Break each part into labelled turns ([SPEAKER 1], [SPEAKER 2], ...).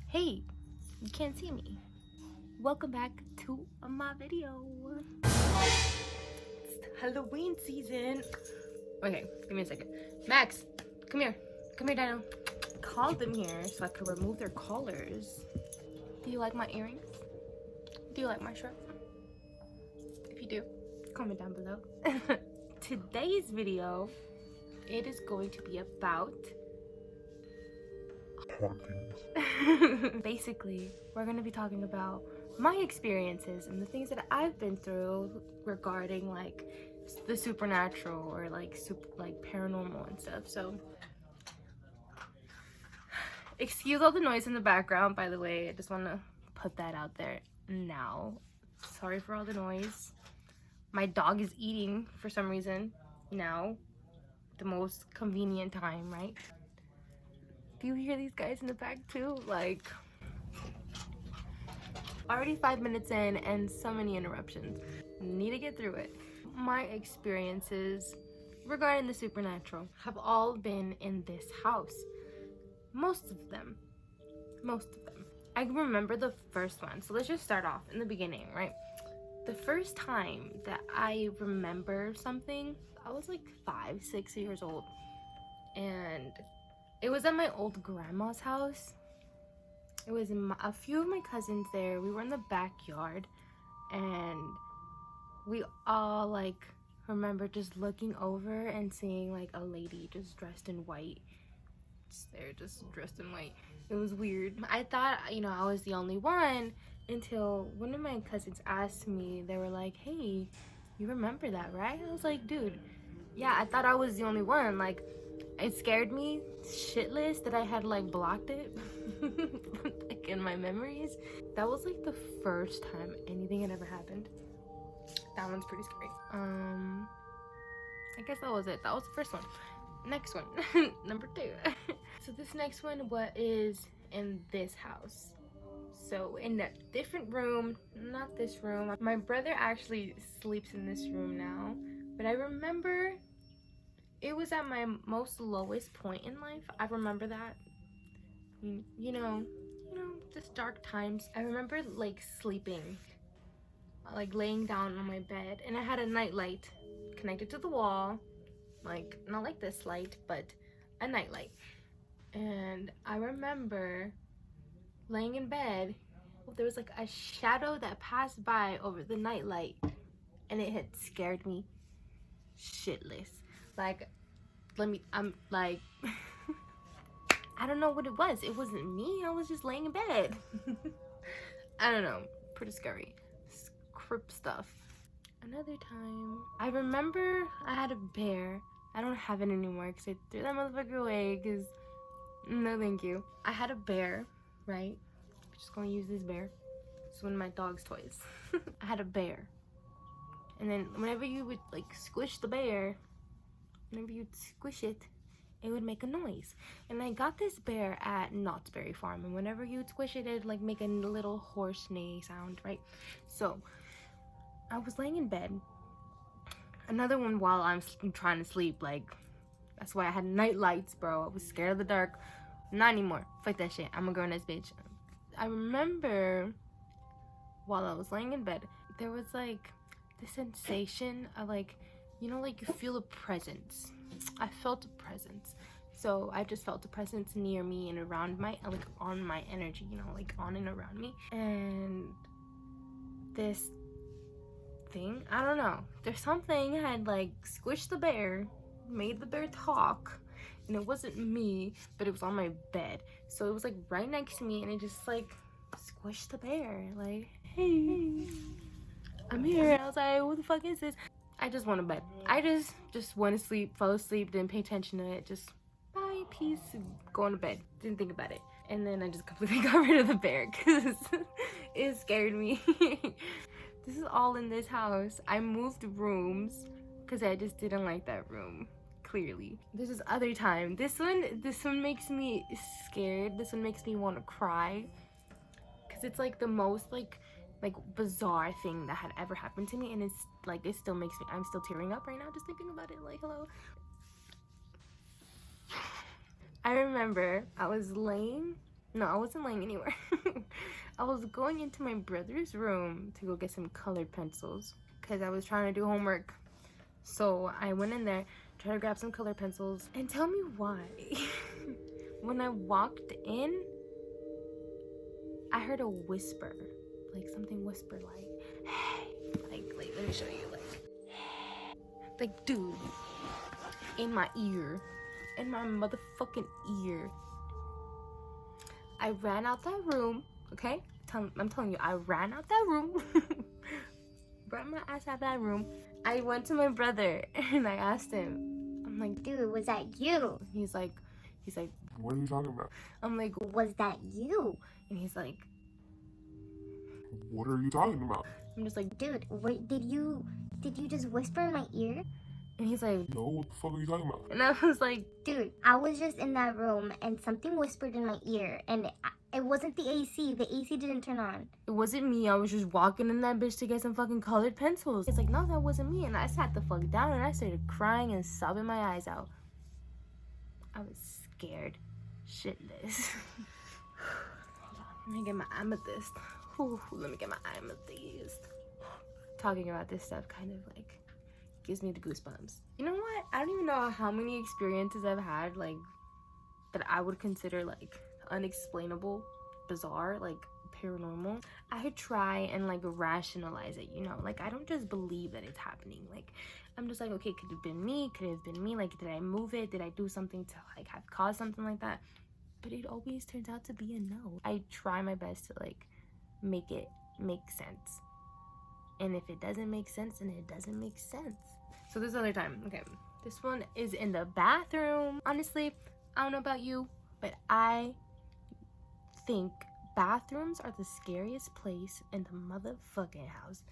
[SPEAKER 1] Hey, you can't see me. Welcome back to my video. It's Halloween season. Okay, give me a second. Max, come here. Come here, Dino. Called them here so I could remove their collars. Do you like my earrings? Do you like my shirt? If you do, comment down below. Today's video, it is going to be about basically, we're going to be talking about my experiences and the things that I've been through regarding like the supernatural or like paranormal and stuff. So excuse all the noise in the background, by the way. I just want to put that out there now. Sorry for all the noise. My dog is eating for some reason now. The most convenient time, right? Do you hear these guys in the back too? Like, already 5 minutes in and so many interruptions. Need to get through it. My experiences regarding the supernatural have all been in this house. Most of them. I can remember the first one. So let's just start off in the beginning, right? The first time that I remember something, I was like 5, 6 years old. And it was at my old grandma's house. It was a few of my cousins there. We were in the backyard, and we all like remember just looking over and seeing like a lady just dressed in white. Just dressed in white. It was weird. I thought, I was the only one until one of my cousins asked me. They were like, "Hey, you remember that, right?" I was like, "Dude, yeah, I thought I was the only one." Like, it scared me shitless that I had like blocked it like in my memories. That was like the first time anything had ever happened. That one's pretty scary. I guess that was it. That was the first one. Next one. Number 2. So this next one, what is in this house? So in a different room, not this room. My brother actually sleeps in this room now, but I remember it was at my most lowest point in life. I remember that. You know, just dark times. I remember like sleeping, like laying down on my bed, and I had a nightlight connected to the wall, like not like this light, but a nightlight. And I remember laying in bed, there was like a shadow that passed by over the nightlight, and it had scared me shitless. Like, I'm like, I don't know what it was. It wasn't me. I was just laying in bed. I don't know. Pretty scary. Crypt stuff. Another time, I remember I had a bear. I don't have it anymore because I threw that motherfucker away because, no thank you. I had a bear, right? I'm just going to use this bear. It's one of my dog's toys. I had a bear. And then whenever you would like squish the bear, whenever you'd squish it, it would make a noise. And I got this bear at Knott's Berry Farm, and whenever you would squish it, it'd like make a little horse neigh sound, right? So I was laying in bed. Another one while I'm trying to sleep. Like, that's why I had night lights, bro. I was scared of the dark. Not anymore. Fuck that shit. I'm a grown-ass bitch. I remember while I was laying in bed, there was like the sensation of like, like you feel a presence. I felt a presence. So I just felt a presence near me and around like on my energy, like on and around me. And this thing, I don't know, there's something had like squished the bear, made the bear talk, and it wasn't me, but it was on my bed. So it was like right next to me, and it just like squished the bear, like, hey, I'm here. And I was like, what the fuck is this? I just went to bed. I just went to sleep, fell asleep, didn't pay attention to it, just bye, peace, going to bed. Didn't think about it. And then I just completely got rid of the bear because it scared me. This is all in this house. I moved rooms because I just didn't like that room, clearly. This is other time. This one makes me scared. This one makes me want to cry because it's like the most like bizarre thing that had ever happened to me, and it's like it still makes me, I'm still tearing up right now just thinking about it. Like, hello. I remember I was laying No, I wasn't laying anywhere. I was going into my brother's room to go get some colored pencils because I was trying to do homework. So I went in there, tried to grab some colored pencils, and tell me why. When I walked in, I heard a whisper, like something whisper, like, hey, like let me show you, like, dude, in my ear, in my motherfucking ear. I ran out that room, okay? I'm telling you, I ran out that room, ran my ass out that room. I went to my brother and I asked him, I'm like,
[SPEAKER 2] dude, was that you?
[SPEAKER 1] He's like,
[SPEAKER 3] what are you talking about?
[SPEAKER 1] I'm like,
[SPEAKER 2] was that you?
[SPEAKER 1] And he's like,
[SPEAKER 3] what are you talking about?
[SPEAKER 1] I'm just like,
[SPEAKER 2] dude, wait, did you just whisper in my ear?
[SPEAKER 1] And he's like,
[SPEAKER 3] no, what the fuck are you talking about?
[SPEAKER 1] And I was like,
[SPEAKER 2] dude, I was just in that room and something whispered in my ear, and it wasn't the AC. The AC didn't turn on.
[SPEAKER 1] It wasn't me. I was just walking in that bitch to get some fucking colored pencils. It's like, no, that wasn't me. And I sat the fuck down and I started crying and sobbing my eyes out. I was scared shitless. Let me get my amethyst. Let me get my amethyst. Talking about this stuff kind of like gives me the goosebumps. You know what? I don't even know how many experiences I've had like that I would consider like unexplainable, bizarre, like paranormal. I try and like rationalize it, you know, like I don't just believe that it's happening. Like I'm just like, okay, could it have been me? Could it have been me? Like, did I move it? Did I do something to like have caused something like that? But it always turns out to be a no. I try my best to like make it make sense. And if it doesn't make sense, then it doesn't make sense. So this other time, okay, this one is in the bathroom. Honestly, I don't know about you, but I think bathrooms are the scariest place in the motherfucking house.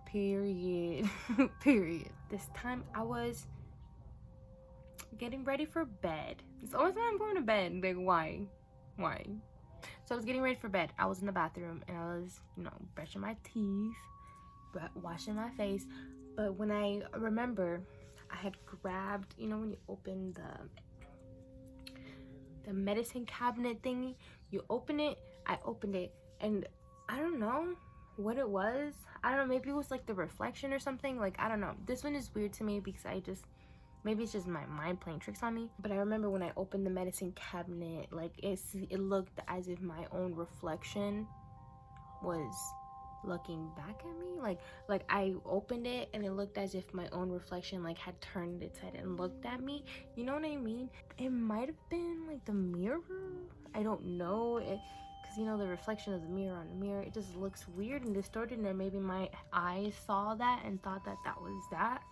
[SPEAKER 1] Period. Period. This time I was getting ready for bed. It's always when I'm going to bed. Like, why? So I was getting ready for bed. I was in the bathroom and I was, you know, brushing my teeth, washing my face. But when I remember, I had grabbed, you know, when you open the medicine cabinet thingy, you open it, I opened it, and I don't know what it was. I don't know, maybe it was like the reflection or something. Like, I don't know. This one is weird to me because maybe it's just my mind playing tricks on me. But I remember when I opened the medicine cabinet, like it looked as if my own reflection was looking back at me. Like I opened it and it looked as if my own reflection like had turned its head and looked at me. You know what I mean? It might have been like the mirror. I don't know. Because you know the reflection of the mirror on the mirror, it just looks weird and distorted, and maybe my eyes saw that and thought that that was that.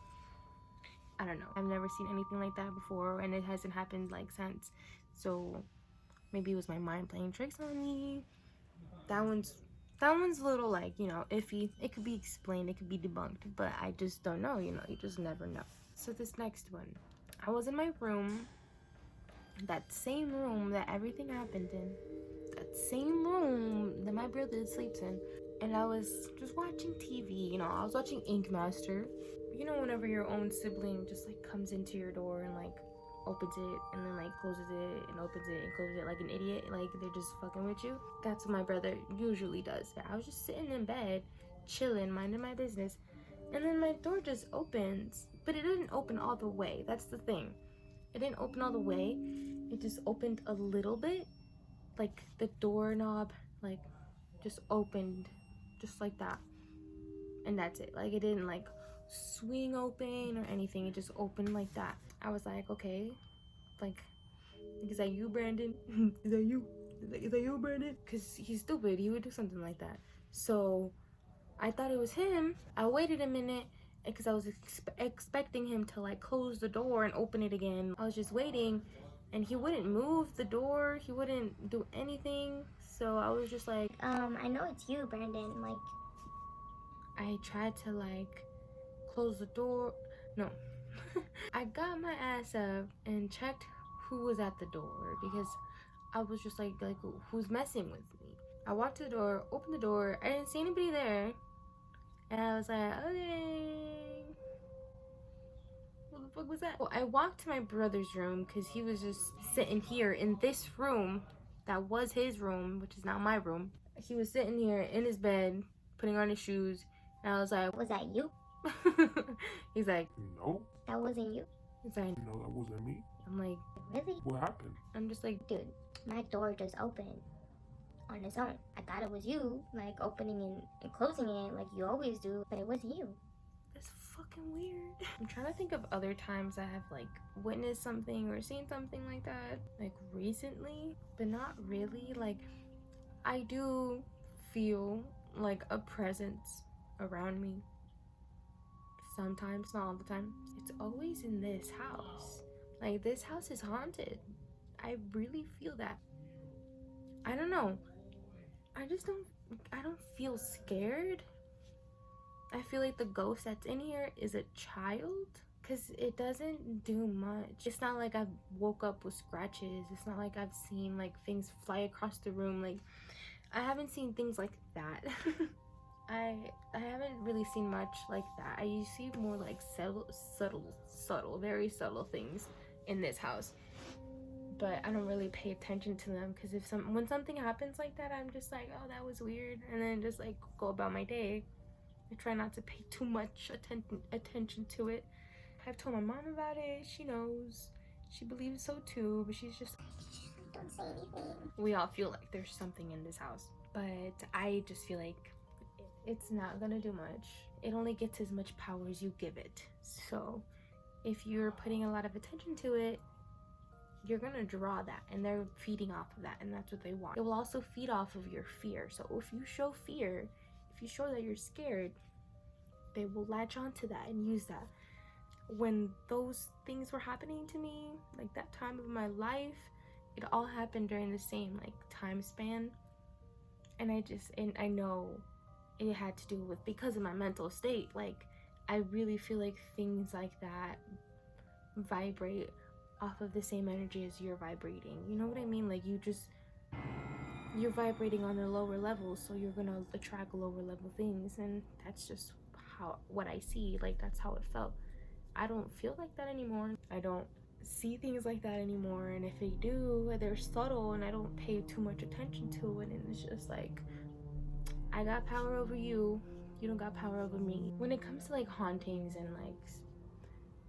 [SPEAKER 1] I don't know. I've never seen anything like that before, and it hasn't happened like since. So maybe it was my mind playing tricks on me. That one's a little like, you know, iffy. It could be explained, it could be debunked, but I just don't know, you know, you just never know. So this next one, I was in my room, that same room that everything happened in, that same room that my brother sleeps in, and I was just watching TV, you know, I was watching Ink Master. You know, whenever your own sibling just like comes into your door and like opens it and then like closes it and opens it and closes it like an idiot, like they're just fucking with you. That's what my brother usually does. Yeah, I was just sitting in bed, chilling, minding my business, and then my door just opens, but it didn't open all the way. That's the thing. It didn't open all the way. It just opened a little bit, like the doorknob, like just opened, just like that, and that's it. Like it didn't like swing open or anything. It just opened like that. I was like, okay, like, is that you, Brandon? Is that you? Is that you, Brandon? Because he's stupid. He would do something like that. So I thought it was him. I waited a minute because I was expecting him to like close the door and open it again. I was just waiting, and he wouldn't move the door. He wouldn't do anything. So I was just like,
[SPEAKER 2] I know it's you, Brandon. Like,
[SPEAKER 1] I tried to like close the door. No. I got my ass up and checked who was at the door because I was just like who's messing with me? I walked to the door, opened the door, I didn't see anybody there, and I was like, okay, what the fuck was that? Well, I walked to my brother's room because he was just sitting here in this room that was his room, which is now my room. He was sitting here in his bed, putting on his shoes, and I was like,
[SPEAKER 2] Was that you?
[SPEAKER 1] he's like,
[SPEAKER 3] No.
[SPEAKER 2] That wasn't you?
[SPEAKER 1] he's like,
[SPEAKER 3] No, that wasn't me.
[SPEAKER 1] I'm like,
[SPEAKER 2] Really?
[SPEAKER 3] What happened?
[SPEAKER 1] I'm just like,
[SPEAKER 2] Dude, my door just opened on its own. I thought it was you, like opening and closing it like you always do, but it wasn't you.
[SPEAKER 1] that's fucking weird. I'm trying to think of other times I have like witnessed something or seen something like that, like recently, but not really. Like, I do feel like a presence around me sometimes, not all the time. It's always in this house. Like, this house is haunted. I really feel that. I don't know. I don't feel scared. I feel like the ghost that's in here is a child, because it doesn't do much. It's not like I've woke up with scratches. It's not like I've seen like things fly across the room. Like, I haven't seen things like that. I haven't really seen much like that. I see more like subtle, very subtle things in this house. But I don't really pay attention to them, because when something happens like that, I'm just like, oh, that was weird, and then just like go about my day. I try not to pay too much attention to it. I've told my mom about it. She knows. She believes so too, but she's just,
[SPEAKER 2] Don't say anything.
[SPEAKER 1] we all feel like there's something in this house, but I just feel like it's not gonna do much. It only gets as much power as you give it. So if you're putting a lot of attention to it, you're gonna draw that, and they're feeding off of that, and that's what they want. It will also feed off of your fear. So if you show fear, if you show that you're scared, they will latch onto that and use that. When those things were happening to me, like that time of my life, it all happened during the same like time span, and I know it had to do with, because of my mental state. Like, I really feel like things like that vibrate off of the same energy as you're vibrating. You know what I mean? Like, you're vibrating on a lower level, so you're gonna attract lower level things, and that's just what I see. Like, that's how it felt. I don't feel like that anymore. I don't see things like that anymore, and if they do, they're subtle, and I don't pay too much attention to it, and it's just like, I got power over you, you don't got power over me. When it comes to like hauntings and like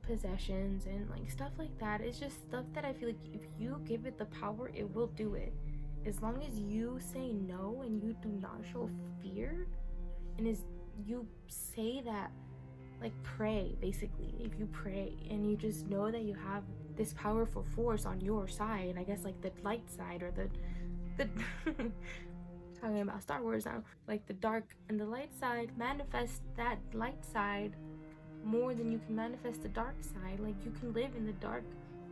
[SPEAKER 1] possessions and like stuff like that, it's just stuff that I feel like if you give it the power, it will do it. As long as you say no and you do not show fear, and you say that, like, pray, basically. If you pray and you just know that you have this powerful force on your side, and I guess like the light side, or the talking about Star Wars now, like the dark and the light side, manifest that light side more than you can manifest the dark side. Like, you can live in the dark,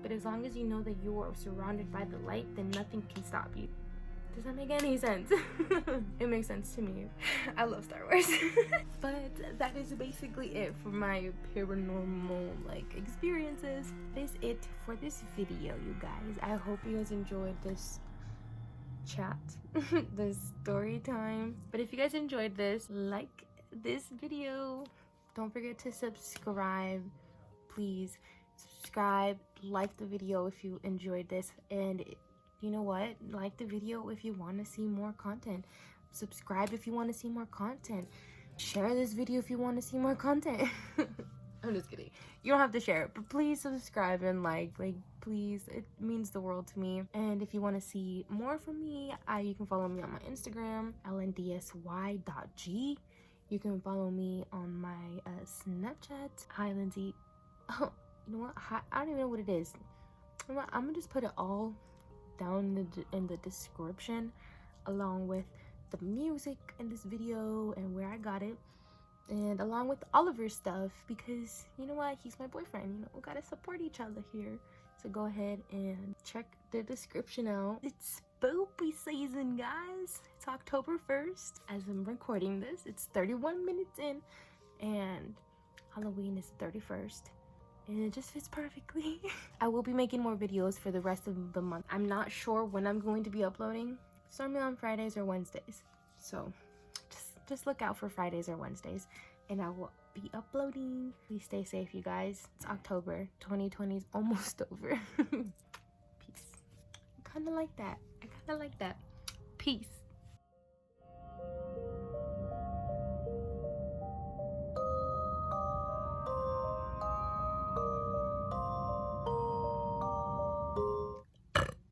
[SPEAKER 1] but as long as you know that you are surrounded by the light, then nothing can stop you. Does that make any sense? It makes sense to me. I love Star Wars. But that is basically it for my paranormal like experiences. That is it for this video, you guys. I hope you guys enjoyed this chat, this story time. But if you guys enjoyed this, like this video. Don't forget to subscribe. Please subscribe, like the video if you enjoyed this, and you know what, like the video if you want to see more content. Subscribe if you want to see more content. Share this video if you want to see more content. I'm just kidding. You don't have to share it, but please subscribe and like please, it means the world to me. And if you want to see more from me, you can follow me on my Instagram, LndsyG. You can follow me on my Snapchat, Hi.lindsay. Oh, you know what? I don't even know what it is. I'm gonna just put it all down in the description, along with the music in this video and where I got it, and along with Oliver's stuff, because you know what? He's my boyfriend. You know, we gotta support each other here. So go ahead and check the description out. It's spoopy season, guys. It's October 1st as I'm recording this. It's 31 minutes in, and Halloween is 31st. And it just fits perfectly. I will be making more videos for the rest of the month. I'm not sure when I'm going to be uploading. It's normally on Fridays or Wednesdays. So just look out for Fridays or Wednesdays, and I will be uploading. Please stay safe, you guys. It's October. 2020 is almost over. Peace. I kind of like that. I like that. Peace.